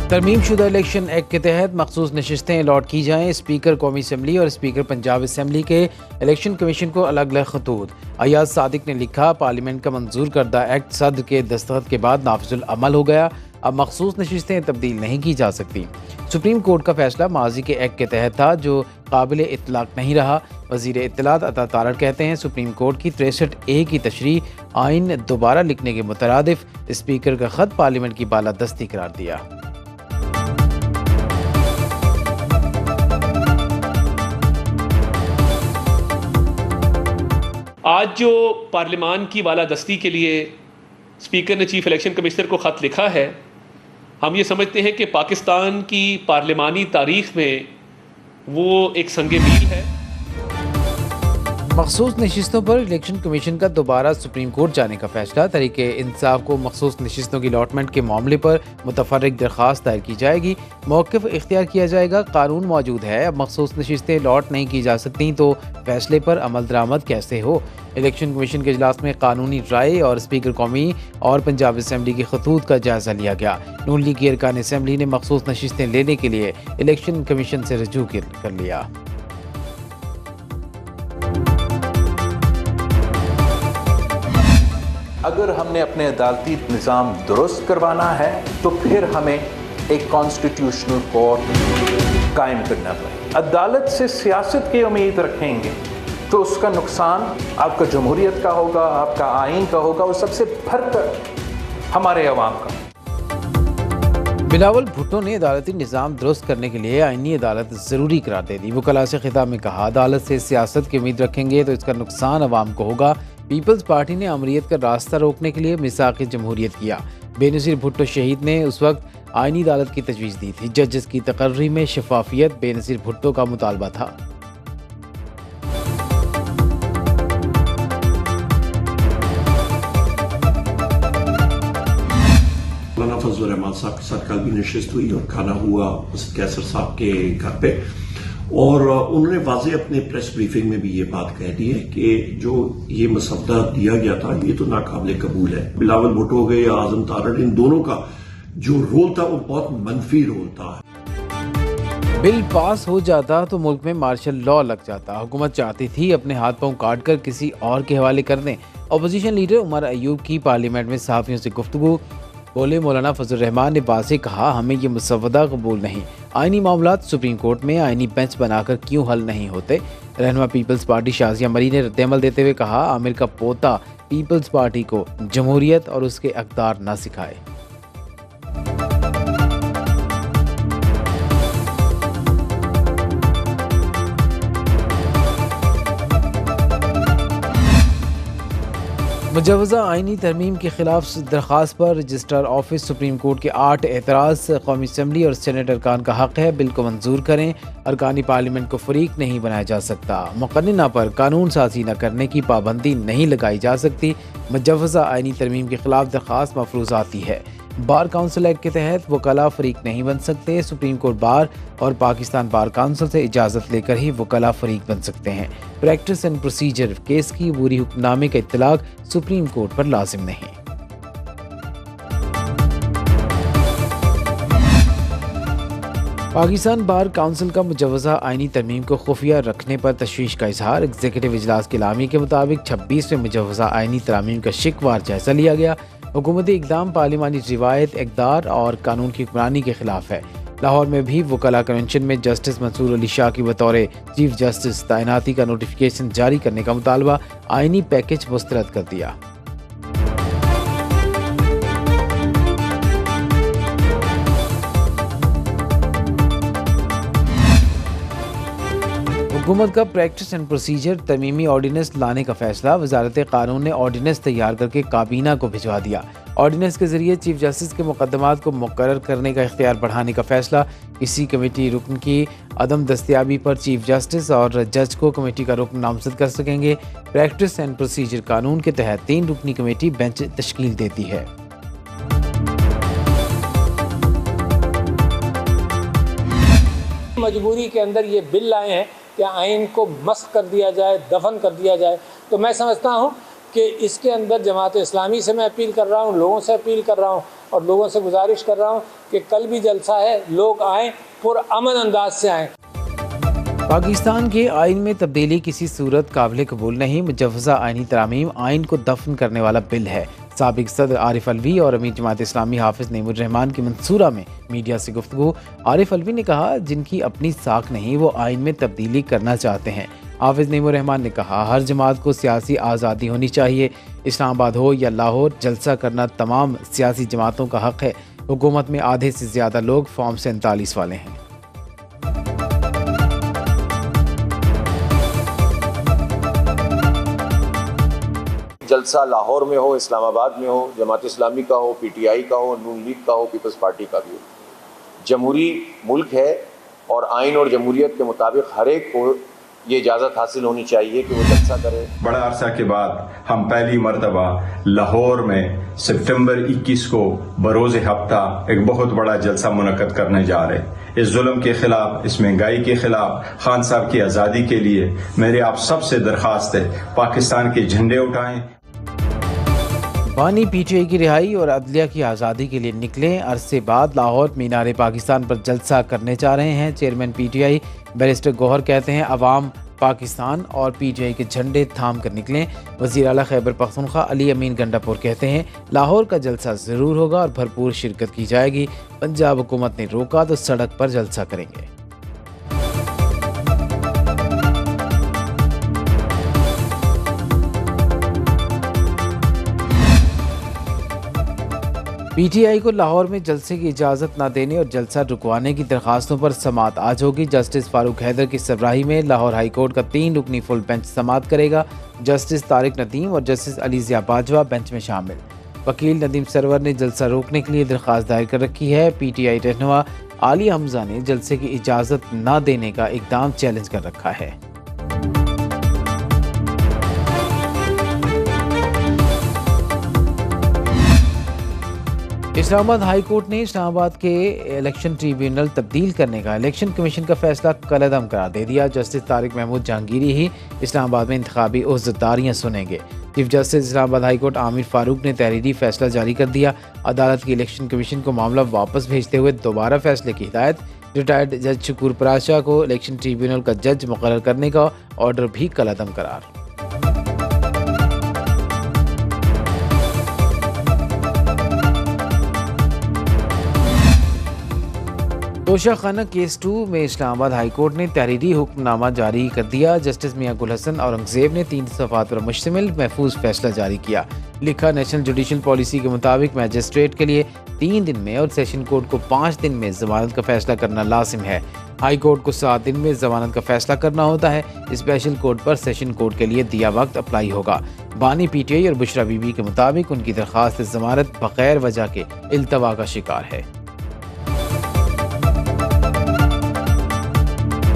तरमीम शुदा election act के तहत मखसूस नशिस्तें अलॉट की जाएँ। स्पीकर कौमी असम्बली और स्पीकर पंजाब असम्बली के इलेक्शन कमीशन को अलग अलग खतूत। अयाज सादिक ने लिखा, पार्लियामेंट का मंजूर करदा एक्ट सदर के दस्तखत के बाद नाफिजुल अमल हो गया। अब मखसूस नशिस्तें तब्दील नहीं की जा सकती। सुप्रीम कोर्ट का फैसला माजी के एक्ट के तहत था जो काबिल इतलाक नहीं रहा। वजीर इत्तलात अता तारड़ कहते हैं, सुप्रीम कोर्ट की 63A की तशरीह आइन दोबारा लिखने के मुतरादिफ स्पीकर का खत पार्लियामेंट की बालादस्ती करार दिया। आज जो पार्लियामान की बालादस्ती के लिए स्पीकर ने चीफ इलेक्शन कमिश्नर को ख़त लिखा है, हम ये समझते हैं कि पाकिस्तान की पार्लियामानी तारीख में वो एक संगे मील है। मखसूस नशिस्तों पर इलेक्शन कमीशन का दोबारा सुप्रीम कोर्ट जाने का फैसला। तरीके इंसाफ को मखसूस नशिस्तों की अलॉटमेंट के मामले पर मुतफर्रिक दरख्वास्त दायर की जाएगी। मौक़िफ़ इख्तियार किया जाएगा। कानून मौजूद है, अब मखसूस नशिस्तें अलॉट नहीं की जा सकती तो फैसले पर अमल दरामद कैसे हो। इलेक्शन कमीशन के इजलास में कानूनी राय और स्पीकर कौमी और पंजाब असम्बली के खतूत का जायजा लिया गया। नून लीग की अरकान असम्बली ने मखसूस नशिस्तें लेने के लिए इलेक्शन कमीशन से रजू कर लिया। अगर हमने अपने अदालती निज़ाम दुरुस्त करवाना है तो फिर हमें एक कॉन्स्टिट्यूशनल कोर्ट कायम करना पड़ेगा। अदालत से सियासत की उम्मीद रखेंगे तो उसका नुकसान आपका जमहूरियत का होगा, आपका आइन का होगा और सबसे बढ़कर हमारे अवाम का। बिलावल भुट्टो ने अदालती निज़ाम दुरुस्त करने के लिए आईनी अदालत ज़रूरी करार दे दी। वकला से खिताब में कहा, अदालत से सियासत की उम्मीद रखेंगे तो इसका नुकसान अवाम को होगा। पीपल्स पार्टी ने अमरीत का रास्ता रोकने के लिए मिसाक़ जमहूरियत किया। बेनज़ीर भुट्टो शहीद ने उस वक्त आईनी अदालत की तजवीज़ दी थी। जजेस की तकर्री में शफाफियत बेनज़ीर भुट्टो का मुतालबा था। मौलाना फजल रहमान साहब के साथ कल भी नशिस्त हुई और खाना हुआ कैसर साहब के घर पे, और उन्होंने वाज़े अपने प्रेस ब्रीफिंग में भी ये बात कह दी है कि जो ये मसवदा दिया गया था ये तो नाकाबिले कबूल है। बिलावल भुट्टो हो गए या आजम तारड़, इन दोनों का जो रोल था वो बहुत मनफी रोल था। बिल पास हो जाता तो मुल्क में मार्शल लॉ लग जाता। हुकूमत चाहती थी अपने हाथ पांव काट कर किसी और के हवाले कर दें। अपोजिशन लीडर उमर अयूब की पार्लियामेंट में सहाफ़ियों से गुफ्तगू। बोले, मौलाना फजल रहमान ने वाज़ेह कहा, हमें ये मुसवदा कबूल नहीं। आईनी मामलात सुप्रीम कोर्ट में आईनी बेंच बनाकर क्यों हल नहीं होते। रहनुमा पीपल्स पार्टी शाजिया मरी ने रद्दअमल देते हुए कहा, आमिर का पोता पीपल्स पार्टी को जमहूरियत और उसके अक़दार न सिखाए। मुजवज़ा आइनी तरमीम के खिलाफ दरख्वास्त पर रजिस्ट्रार ऑफिस सुप्रीम कोर्ट के 8 एतराज़। कौमी असम्बली और सेनेट अरकान का हक़ है बिल को मंजूर करें। अरकानी पार्लियामेंट को फ़रीक नहीं बनाया जा सकता। मुक़न्निना पर कानून साज़ी न करने की पाबंदी नहीं लगाई जा सकती। मुजवज़ा आइनी तरमीम के खिलाफ दरख्वास्त मफरूज़ाती है। बार काउंसिल एक्ट के तहत वकला फरीक नहीं बन सकते। सुप्रीम कोर्ट बार और पाकिस्तान बार काउंसिल से इजाज़त लेकर ही वकला फरीक बन सकते हैं। प्रैक्टिस एंड प्रोसीजर केस की अबूरी हुक्मनामे का इत्तलाक सुप्रीम कोर्ट पर लाजिम नहीं। पाकिस्तान बार काउंसिल का मुजवज़ा आइनी तरमीम को खुफिया रखने पर तशवीश का इजहार। एग्जीक्यूटिव इजलास के लामी के मुताबिक 26वें मुजवज़ा आइनी तरमीम का शिकवार जायजा लिया गया। हुकूमती इक़दाम पार्लियामानी रिवायत, इक़दार और कानून की हुक्मरानी के खिलाफ है। लाहौर में भी वकला कन्वेंशन में जस्टिस मंसूर अली शाह की बतौर चीफ जस्टिस तैनाती का नोटिफिकेशन जारी करने का मुतालबा आइनी पैकेज मुस्तरद कर दिया। हुकूमत का प्रैक्टिस एंड प्रोसीजर तरमीमी ऑर्डीनेंस लाने का फैसला। वजारत कानून ने ऑर्डीनेंस तैयार करके काबीना को भिजवा दिया। ऑर्डीनेंस के जरिए चीफ जस्टिस के मुकदमात को मुकर्रर करने का इख्तियार बढ़ाने का फैसला। किसी कमेटी रुकन की अदम दस्तियाबी पर चीफ जस्टिस और जज को कमेटी का रुकन नामजद कर सकेंगे। प्रैक्टिस एंड प्रोसीजर कानून के तहत 3 रुकनी कमेटी बेंच तश्कील देती है। मजबूरी के अंदर ये बिल लाए हैं कि आइन को मस्ख कर दिया जाए, दफन कर दिया जाए। तो मैं समझता हूँ कि इसके अंदर जमात इस्लामी से मैं अपील कर रहा हूँ, लोगों से अपील कर रहा हूँ और लोगों से गुजारिश कर रहा हूँ कि कल भी जलसा है, लोग आएँ, पुरअमन अंदाज से आएँ। पाकिस्तान के आइन में तब्दीली किसी सूरत काबिल कबूल नहीं। मुजव्वज़ा आइनी तरामीम आइन को दफन करने वाला बिल है। साबिक सदर आरिफ अलवी और अमीर जमात इस्लामी हाफिज नईमुर रहमान की मंसूरा में मीडिया से गुफ्तगू। आरिफ अलवी ने कहा, जिनकी अपनी साख नहीं वो आइन में तब्दीली करना चाहते हैं। हाफिज नईमुर रहमान ने कहा, हर जमात को सियासी आज़ादी होनी चाहिए। इस्लामाबाद हो या लाहौर, जलसा करना तमाम सियासी जमातों का हक है। हुकूमत में आधे से ज़्यादा लोग फॉर्म 47 वाले हैं। जलसा लाहौर में हो, इस्लामाबाद में हो, जमात इस्लामी का हो, पीटीआई का हो, नून लीग का हो, पीपल्स पार्टी का भी हो, जमहूरी मुल्क है और आइन और जमहूरियत के मुताबिक हर एक को ये इजाज़त हासिल होनी चाहिए कि वो जलसा करे। बड़ा अरसा के बाद हम पहली मरतबा लाहौर में सितंबर 21 को बरोज़ हफ्ता एक बहुत बड़ा जलसा मुनक्कद करने जा रहे हैं। इस जुल्म के खिलाफ, इस महंगाई के खिलाफ, खान साहब की आज़ादी के लिए मेरे आप सबसे दरख्वास्त है, पाकिस्तान के झंडे उठाएं। बानी पीटीआई की रिहाई और अदलिया की आज़ादी के लिए निकले। अरसे बाद लाहौर मीनार पाकिस्तान पर जलसा करने जा रहे हैं। चेयरमैन पीटीआई बैरिस्टर गौहर कहते हैं, अवाम पाकिस्तान और पीटीआई के झंडे थाम कर निकलें। वज़ीर आला खैबर पख्तूनख्वा अली अमीन गंडापुर कहते हैं, लाहौर का जलसा ज़रूर होगा और भरपूर शिरकत की जाएगी। पंजाब हुकूमत ने रोका तो सड़क पर जलसा करेंगे। पीटीआई को लाहौर में जलसे की इजाज़त न देने और जलसा रुकवाने की दरखास्तों पर समाअत आज होगी। जस्टिस फारूक हैदर की सरबराही में लाहौर हाई कोर्ट का 3 रुकनी फुल बेंच समाअत करेगा। जस्टिस तारिक नदीम और जस्टिस अली ज़िया बाजवा बेंच में शामिल। वकील नदीम सरवर ने जलसा रोकने के लिए दरख्वास्त दायर कर रखी है। पीटीआई रहनुमा आली हमजा ने जलसे की इजाज़त न देने का इकदाम चैलेंज कर रखा है। इस्लामाबाद हाई कोर्ट ने इस्लामाबाद के इलेक्शन ट्रिब्यूनल तब्दील करने का इलेक्शन कमीशन का फैसला कलअदम करार दे दिया। जस्टिस तारिक महमूद जहांगीरी ही इस्लामाबाद में इंतखाबी उहदेदारियां सुनेंगे। Chief justice Islamabad high court Aamir Farooq ने तहरीरी फैसला जारी कर दिया। अदालत की इलेक्शन कमीशन को मामला वापस भेजते हुए दोबारा फैसले की हिदायत। रिटायर्ड जज शकूर पराशा को इलेक्शन ट्रिब्यूनल का जज मुकर्रर करने का ऑर्डर भी कलअदम करार। तोशाखाना केस 2 में इस्लामाबाद हाई कोर्ट ने तहरीरी हुक्मनामा जारी कर दिया। जस्टिस मियां गुल हसन औरंगजेब ने 3 सफ़ात पर मुश्तमिल महफूज फैसला जारी किया। लिखा, नेशनल जुडिशल पॉलिसी के मुताबिक मैजिस्ट्रेट के लिए 3 दिन में और सेशन कोर्ट को 5 दिन में जमानत का फैसला करना लाजिम है। हाई कोर्ट को 7 दिन में जमानत का फैसला करना होता है। स्पेशल कोर्ट पर सेशन कोर्ट के लिए दिया वक्त अप्लाई होगा। बानी पीटीआई और बुशरा बीबी के मुताबिक उनकी दरख्वास्त जमानत बगैर वजह के इल्तवा का शिकार है।